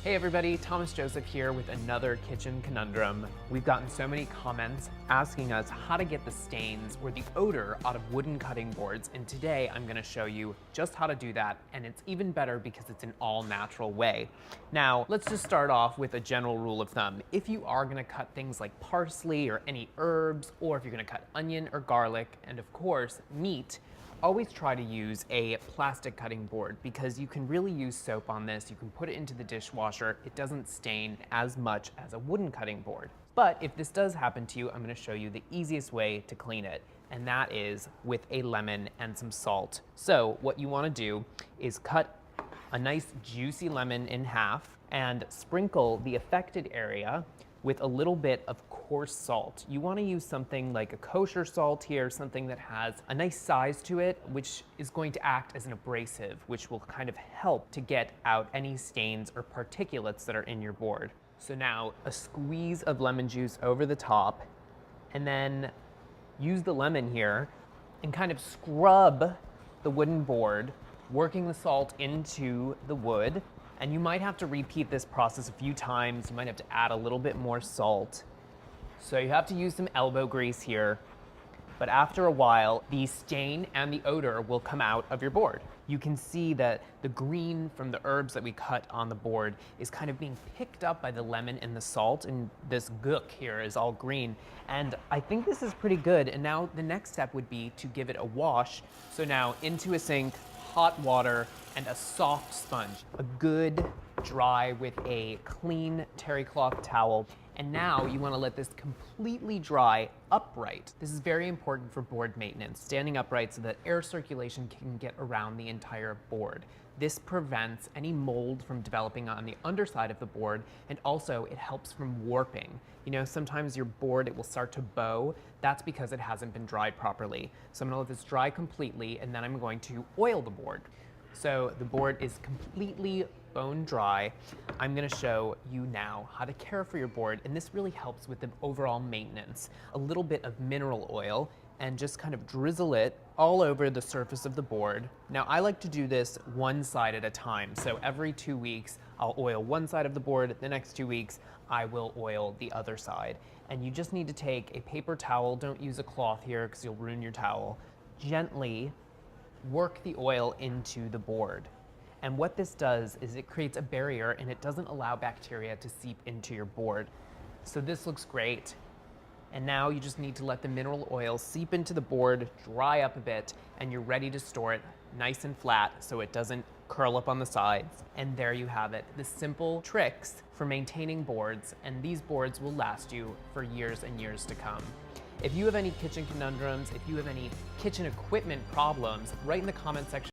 Hey everybody, Thomas Joseph here with another kitchen conundrum. We've gotten so many comments asking us how to get the stains or the odor out of wooden cutting boards, and today I'm going to show you just how to do that, and it's even better because it's an all-natural way. Now, let's just start off with a general rule of thumb. If you are going to cut things like parsley or any herbs, or if you're going to cut onion or garlic, and of course, meat, always try to use a plastic cutting board because you can really use soap on this. You can put it into the dishwasher. It doesn't stain as much as a wooden cutting board. But if this does happen to you, I'm going to show you the easiest way to clean it, and that is with a lemon and some salt. So what you want to do is cut a nice juicy lemon in half and sprinkle the affected area with a little bit of coarse salt. You want to use something like a kosher salt here, something that has a nice size to it, which is going to act as an abrasive, which will kind of help to get out any stains or particulates that are in your board. So now a squeeze of lemon juice over the top, and then use the lemon here and kind of scrub the wooden board, working the salt into the wood. And you might have to repeat this process a few times. You might have to add a little bit more salt. So you have to use some elbow grease here. But after a while, the stain and the odor will come out of your board. You can see that the green from the herbs that we cut on the board is kind of being picked up by the lemon and the salt, and this gook here is all green. And I think this is pretty good. And now the next step would be to give it a wash. So now into a sink, hot water, and a soft sponge. A good dry with a clean terry cloth towel. And now you want to let this completely dry upright. This is very important for board maintenance, standing upright so that air circulation can get around the entire board. This prevents any mold from developing on the underside of the board, and also it helps from warping. You know, sometimes your board, it will start to bow. That's because it hasn't been dried properly. So I'm going to let this dry completely, and then I'm going to oil the board. So the board is completely bone dry. I'm going to show you now how to care for your board, and this really helps with the overall maintenance. A little bit of mineral oil, and just kind of drizzle it all over the surface of the board. Now I like to do this one side at a time. So every 2 weeks, I'll oil one side of the board. The next 2 weeks, I will oil the other side. And you just need to take a paper towel. Don't use a cloth here because you'll ruin your towel. Gently work the oil into the board. And what this does is it creates a barrier, and it doesn't allow bacteria to seep into your board. So this looks great. And now you just need to let the mineral oil seep into the board, dry up a bit, and you're ready to store it nice and flat so it doesn't curl up on the sides. And there you have it, the simple tricks for maintaining boards, and these boards will last you for years and years to come. If you have any kitchen conundrums, if you have any kitchen equipment problems, write in the comment section